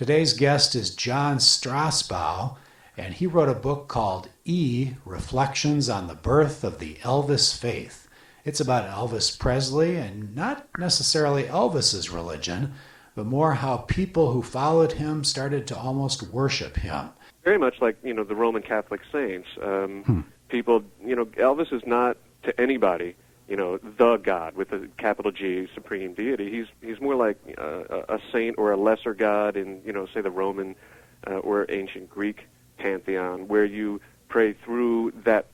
Today's guest is John Strasbaugh, and he wrote a book called Reflections on the Birth of the Elvis Faith. It's about Elvis Presley, and not necessarily Elvis's religion, but more how people who followed him started to almost worship him. Very much like, the Roman Catholic saints. People, Elvis is not to anybody, the God with a capital G, supreme deity. He's more like a saint or a lesser god in, say the Roman or ancient Greek pantheon, where you pray through that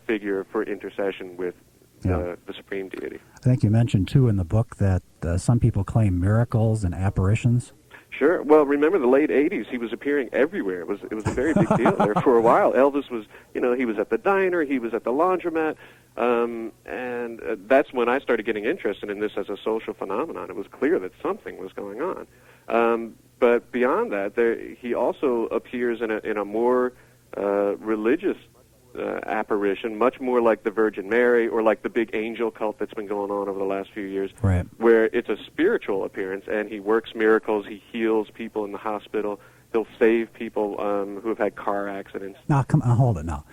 figure for intercession with the supreme deity. I think you mentioned, too, in the book that some people claim miracles and apparitions. Sure. Well, remember the late 80s, he was appearing everywhere. It was a very big deal there for a while. Elvis was, he was at the diner, he was at the laundromat, and that's when I started getting interested in this as a social phenomenon. It was clear that something was going on. But beyond that, he also appears in a more religious apparition, much more like the Virgin Mary or like the big angel cult that's been going on over the last few years, right, where it's a spiritual appearance, and he works miracles, he heals people in the hospital, he'll save people who have had car accidents. Now, come on, hold it now.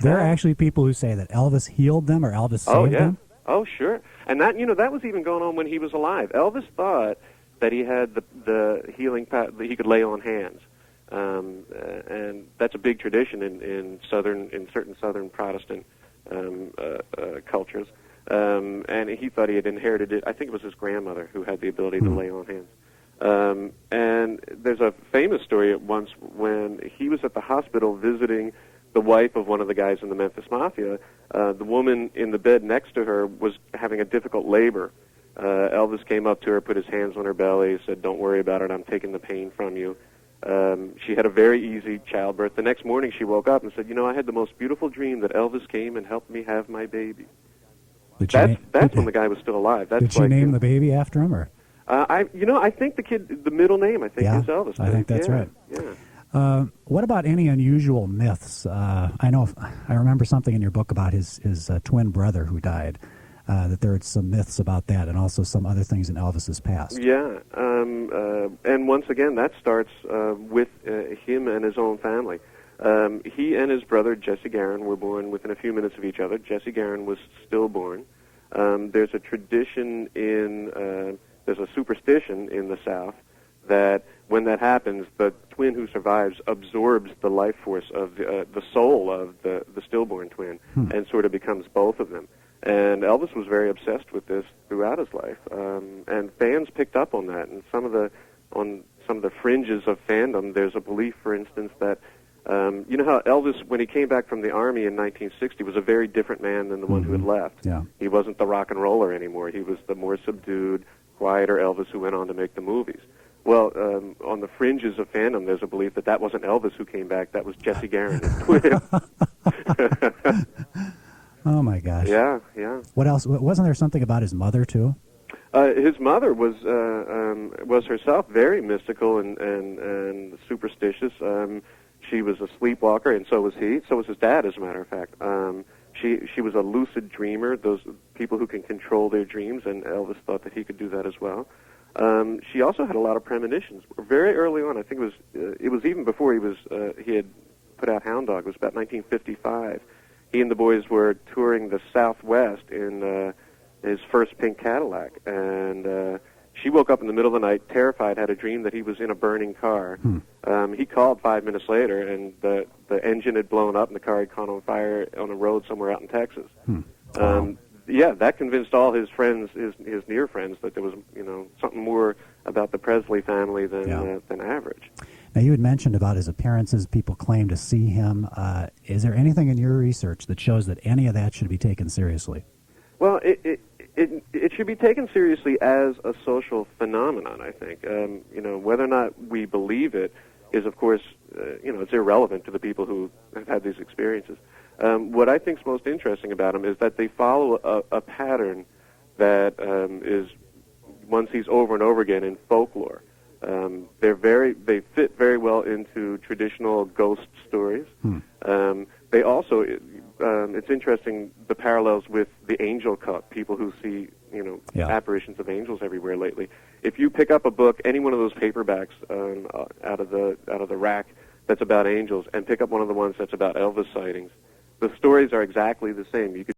There are actually people who say that Elvis healed them or Elvis saved them? Oh, sure. And that, that was even going on when he was alive. Elvis thought that he had the healing power, that he could lay on hands. And that's a big tradition in certain Southern Protestant cultures. And he thought he had inherited it. I think it was his grandmother who had the ability to lay on hands. And there's a famous story once when he was at the hospital visiting the wife of one of the guys in the Memphis Mafia. The woman in the bed next to her was having a difficult labor. Elvis came up to her, put his hands on her belly, said, "Don't worry about it, I'm taking the pain from you." She had a very easy childbirth. The next morning she woke up and said, I had the most beautiful dream that Elvis came and helped me have my baby. That's when the guy was still alive. Did she name the baby after him? Or? I think the middle name, is Elvis. I think that's right. Yeah. What about any unusual myths? I remember something in your book about his twin brother who died. That there are some myths about that, and also some other things in Elvis's past. Yeah, and once again, that starts with him and his own family. He and his brother, Jesse Garon, were born within a few minutes of each other. Jesse Garon was stillborn. There's a tradition there's a superstition in the South that when that happens, the twin who survives absorbs the life force of the soul of the stillborn twin and sort of becomes both of them. And Elvis was very obsessed with this throughout his life, and fans picked up on that. And on some of the fringes of fandom, there's a belief, for instance, that you know how Elvis, when he came back from the Army in 1960, was a very different man than the one who had left. Yeah. He wasn't the rock and roller anymore. He was the more subdued, quieter Elvis who went on to make the movies. Well, on the fringes of fandom, there's a belief that wasn't Elvis who came back. That was Jesse Garon, his twin. Oh my gosh! Yeah. What else? Wasn't there something about his mother too? His mother was herself very mystical and superstitious. She was a sleepwalker, and so was he. So was his dad, as a matter of fact. She was a lucid dreamer. Those people who can control their dreams, and Elvis thought that he could do that as well. She also had a lot of premonitions. Very early on, I think it was even before he had put out Hound Dog. It was about 1955. He and the boys were touring the Southwest in his first pink Cadillac, and she woke up in the middle of the night, terrified, had a dream that he was in a burning car. He called 5 minutes later, and the engine had blown up, and the car had caught on fire on a road somewhere out in Texas. Yeah, that convinced all his friends, his near friends, that there was something more about the Presley family than average. Now, you had mentioned about his appearances. People claim to see him. Is there anything in your research that shows that any of that should be taken seriously? Well, it should be taken seriously as a social phenomenon, I think. Whether or not we believe it is, of course, it's irrelevant to the people who have had these experiences. What I think is most interesting about him is that they follow a pattern that is one sees over and over again in folklore. They fit very well into traditional ghost stories. They also, it's interesting, the parallels with the angel cult, people who see apparitions of angels everywhere lately. If you pick up a book, any one of those paperbacks out of the rack that's about angels, and pick up one of the ones that's about Elvis sightings, the stories are exactly the same. You could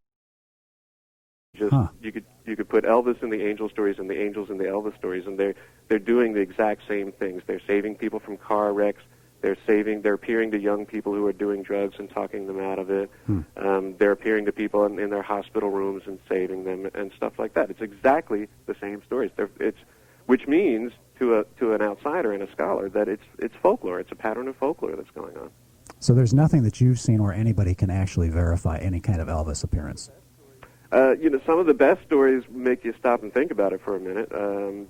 you could put Elvis in the angel stories and the angels in the Elvis stories, and they're doing the exact same things. They're saving people from car wrecks. They're appearing to young people who are doing drugs and talking them out of it. They're appearing to people in their hospital rooms and saving them and stuff like that. It's exactly the same stories. Which means to an outsider and a scholar that it's folklore. It's a pattern of folklore that's going on. So there's nothing that you've seen where anybody can actually verify any kind of Elvis appearance. Some of the best stories make you stop and think about it for a minute,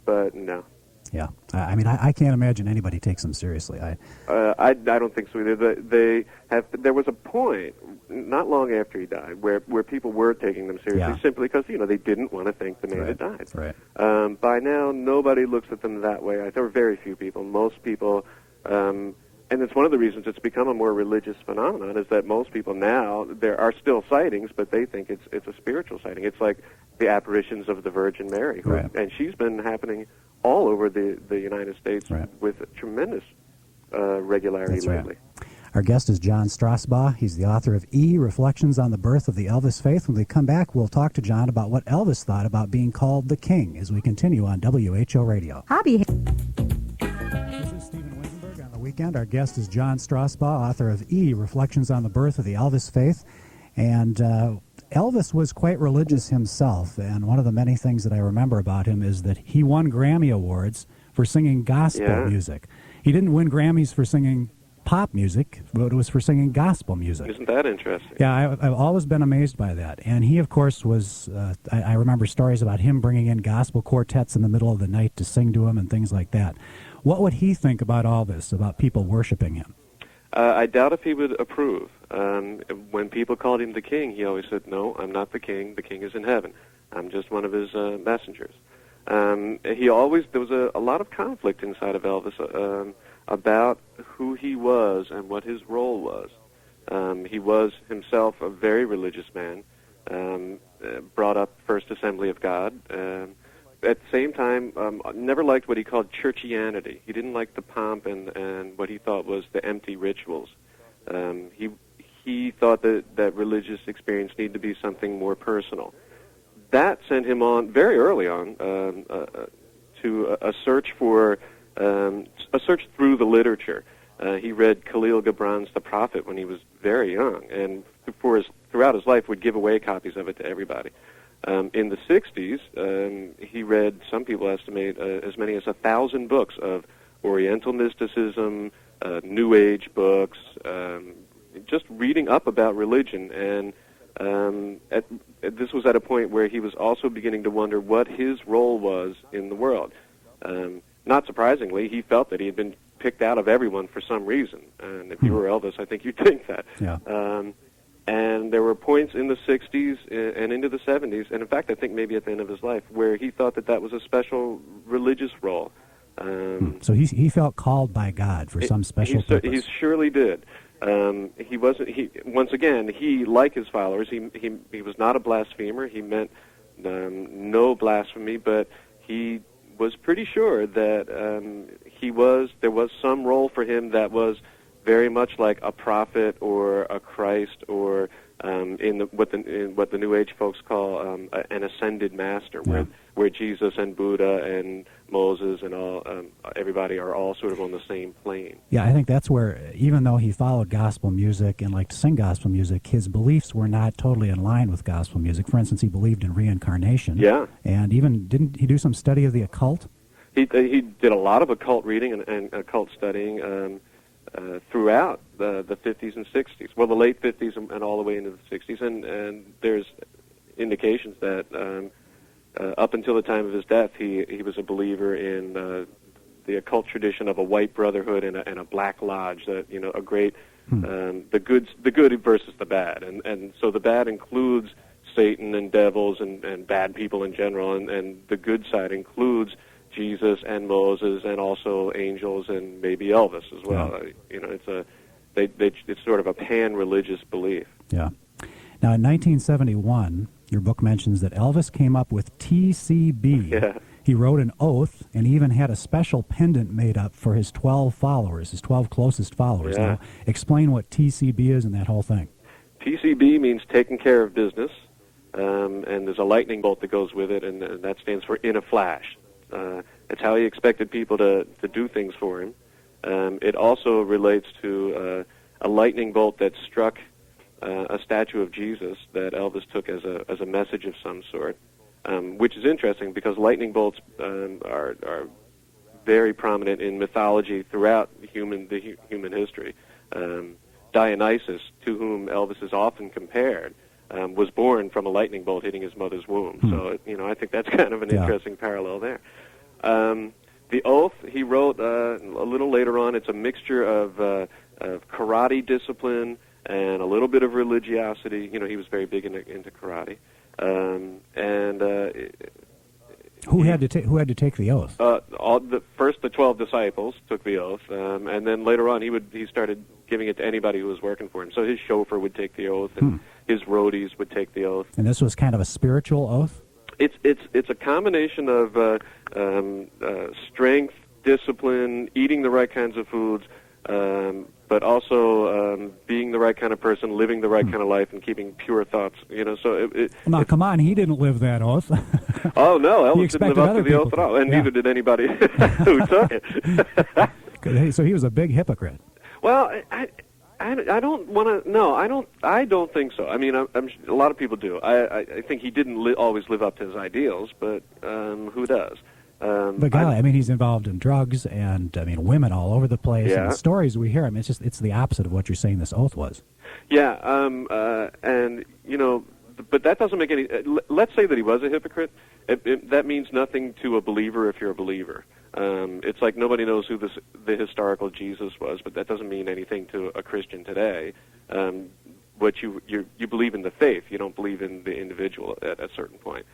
but no. Yeah, I mean, I can't imagine anybody takes them seriously. I don't think so either. There was a point not long after he died where people were taking them seriously simply because they didn't want to thank the man who died. Right. By now, nobody looks at them that way. There were very few people. Most people, and it's one of the reasons it's become a more religious phenomenon, is that most people now, there are still sightings, but they think it's a spiritual sighting. It's like the apparitions of the Virgin Mary, and she's been happening all over the United States with tremendous regularity lately. Our guest is John Strasbaugh. He's the author of E, Reflections on the Birth of the Elvis Faith. When we come back, we'll talk to John about what Elvis thought about being called the King as we continue on WHO Radio. Hobby. This is Stephen Wittenberg on the weekend. Our guest is John Strasbaugh, author of E, Reflections on the Birth of the Elvis Faith. And Elvis was quite religious himself, and one of the many things that I remember about him is that he won Grammy Awards for singing gospel music. He didn't win Grammys for singing pop music, but it was for singing gospel music. Isn't that interesting? Yeah, I've always been amazed by that. And he, of course, was, I remember stories about him bringing in gospel quartets in the middle of the night to sing to him and things like that. What would he think about all this, about people worshiping him? I doubt if he would approve. When people called him the king, he always said, "No, I'm not the king. The king is in heaven. I'm just one of his messengers." There was a lot of conflict inside of Elvis about who he was and what his role was. He was himself a very religious man, brought up First Assembly of God. At the same time, never liked what he called churchianity. He didn't like the pomp and what he thought was the empty rituals. He thought that religious experience needed to be something more personal. That sent him on very early on to a search for a search through the literature. He read Khalil Gibran's The Prophet when he was very young, and throughout his life would give away copies of it to everybody. In the 60s, he read, some people estimate, as many as 1,000 books of Oriental mysticism, New Age books, just reading up about religion. And this was at a point where he was also beginning to wonder what his role was in the world. Not surprisingly, he felt that he had been picked out of everyone for some reason. And if you were Elvis, I think you'd think that. Yeah. And there were points in the 60s and into the 70s, and in fact, I think maybe at the end of his life, where he thought that was a special religious role. So he felt called by God for some special purpose. He surely did. He wasn't. Once again, like his followers, he was not a blasphemer. He meant no blasphemy, but he was pretty sure that there was some role for him that was very much like a prophet or a Christ, or in what the New Age folks call an ascended master, where Jesus and Buddha and Moses and all everybody are all sort of on the same plane. Yeah, I think that's where, even though he followed gospel music and liked to sing gospel music, his beliefs were not totally in line with gospel music. For instance, he believed in reincarnation. Yeah. And even, didn't he do some study of the occult? He did a lot of occult reading and occult studying throughout the 50s and 60s. Well, the late 50s and all the way into the 60s. And there's indications that up until the time of his death, he was a believer in the occult tradition of a white brotherhood and a black lodge. A great the good versus the bad, and so the bad includes Satan and devils and bad people in general, and the good side includes Jesus and Moses and also angels and maybe Elvis as well. It's sort of a pan-religious belief. Yeah. Now, in 1971, your book mentions that Elvis came up with TCB. Yeah. He wrote an oath, and he even had a special pendant made up for his 12 followers, his 12 closest followers. Yeah. Now, explain what TCB is and that whole thing. TCB means taking care of business, and there's a lightning bolt that goes with it, and that stands for in a flash. It's how he expected people to do things for him. It also relates to a lightning bolt that struck a statue of Jesus that Elvis took as a message of some sort, which is interesting because lightning bolts are very prominent in mythology throughout human history. Dionysus, to whom Elvis is often compared, was born from a lightning bolt hitting his mother's womb. So, I think that's kind of an interesting parallel there. The oath he wrote a little later on. It's a mixture of karate discipline and a little bit of religiosity. He was very big into karate. Who had to take the oath? The 12 disciples took the oath, and then later on he started giving it to anybody who was working for him. So his chauffeur would take the oath, and his roadies would take the oath. And this was kind of a spiritual oath? It's a combination of strength, discipline, eating the right kinds of foods, but also being the right kind of person, living the right kind of life, and keeping pure thoughts. Now, come on, he didn't live that oath. Oh no, Elvis didn't live up to the oath at all, and neither did anybody who took it. So he was a big hypocrite. Well, I don't want to. No, I don't think so. I mean, a lot of people do. I think he didn't always live up to his ideals, but who does? But golly, I mean, he's involved in drugs and women all over the place. Yeah. And the stories we hear, it's the opposite of what you're saying this oath was. Yeah, and but that doesn't make any. Let's say that he was a hypocrite. That means nothing to a believer if you're a believer. It's like nobody knows who the historical Jesus was, but that doesn't mean anything to a Christian today. What you believe in the faith, you don't believe in the individual at a certain point.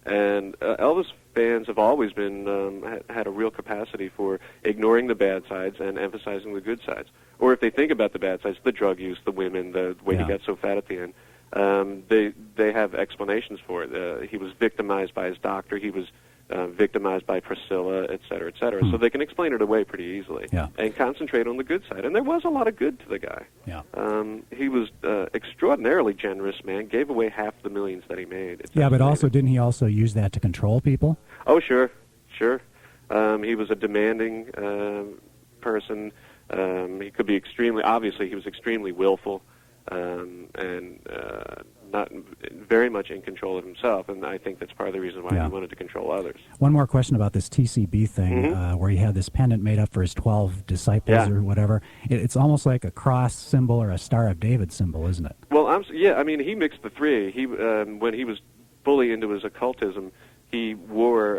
And Elvis fans have always been had a real capacity for ignoring the bad sides and emphasizing the good sides. Or if they think about the bad sides, the drug use, the women, the way he got so fat at the end, they have explanations for it. He was victimized by his doctor. He was victimized by Priscilla, et cetera, et cetera. So they can explain it away pretty easily and concentrate on the good side. And there was a lot of good to the guy. Yeah. He was extraordinarily generous, man. Gave away half the millions that he made. But also, didn't he also use that to control people? Oh, sure. He was a demanding person. He could be obviously he was extremely willful and not very much in control of himself, and I think that's part of the reason why he wanted to control others. One more question about this TCB thing, where he had this pendant made up for his 12 disciples or whatever. It's almost like a cross symbol or a Star of David symbol, isn't it? Well, he mixed the three. He when he was fully into his occultism, he wore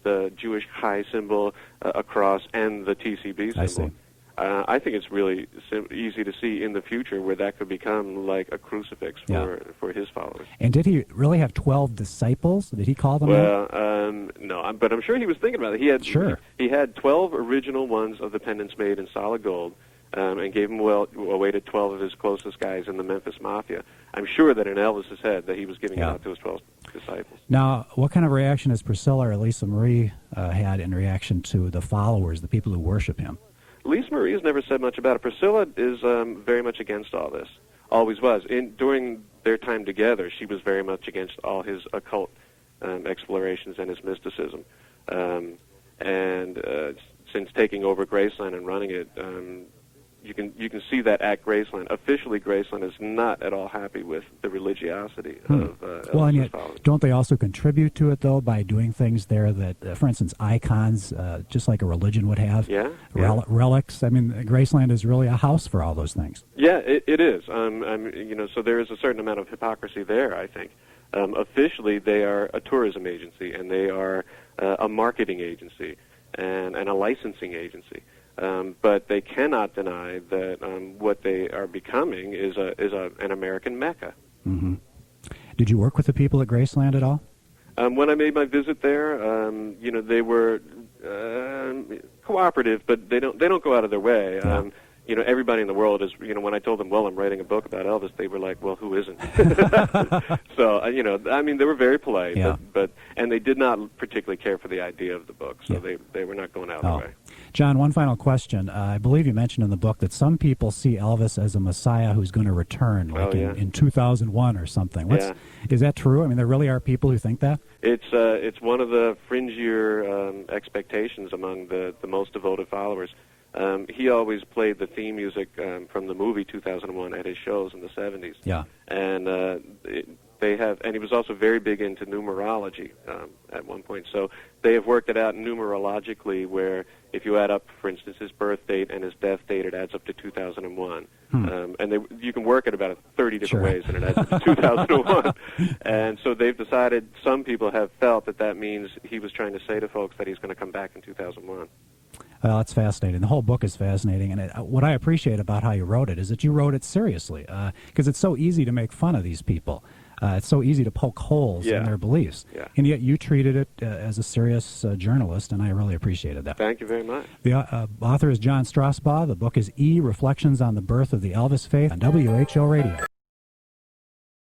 the Jewish high symbol, a cross, and the TCB symbol. I see. I think it's really easy to see in the future where that could become like a crucifix for his followers. And did he really have 12 disciples? Did he call them out? No, but I'm sure he was thinking about it. He had 12 original ones of the pendants made in solid gold, and gave them away to 12 of his closest guys in the Memphis Mafia. I'm sure that in Elvis's head that he was giving it out to his 12 disciples. Now, what kind of reaction has Priscilla or Lisa Marie had in reaction to the followers, the people who worship him? Lisa Marie has never said much about it. Priscilla is very much against all this, always was. During their time together, she was very much against all his occult explorations and his mysticism. Since taking over Graceland and running it, you can see that at Graceland. Officially, Graceland is not at all happy with the religiosity of Elvis's followers. Don't they also contribute to it, though, by doing things there that, for instance, icons, just like a religion would have, relics? I mean, Graceland is really a house for all those things. Yeah, it is. So there is a certain amount of hypocrisy there, I think. Officially, they are a tourism agency, and they are a marketing agency and a licensing agency. But they cannot deny that what they are becoming is an American Mecca. Mm-hmm. Did you work with the people at Graceland at all? When I made my visit there, they were cooperative, but they don't go out of their way. everybody in the world is, when I told them, well, I'm writing a book about Elvis, they were like, well, who isn't? So, they were very polite, Yeah. and they did not particularly care for the idea of the book, so they were not going out of the way. John, one final question. I believe you mentioned in the book that some people see Elvis as a messiah who's going to return, like in 2001 or something. Is that true? I mean, there really are people who think that? It's one of the fringier expectations among the most devoted followers. He always played the theme music from the movie 2001 at his shows in the 70s. Yeah. And and he was also very big into numerology at one point. So they have worked it out numerologically, where if you add up, for instance, his birth date and his death date, it adds up to 2001. And you can work it about 30 different ways, and it adds up to 2001. And so they've decided, some people have felt that means he was trying to say to folks that he's going to come back in 2001. Well, that's fascinating. The whole book is fascinating, and what I appreciate about how you wrote it is that you wrote it seriously, because it's so easy to make fun of these people. It's so easy to poke holes in their beliefs, and yet you treated it as a serious journalist, and I really appreciated that. Thank you very much. The author is John Strasbaugh. The book is E, Reflections on the Birth of the Elvis Faith, on WHO Radio.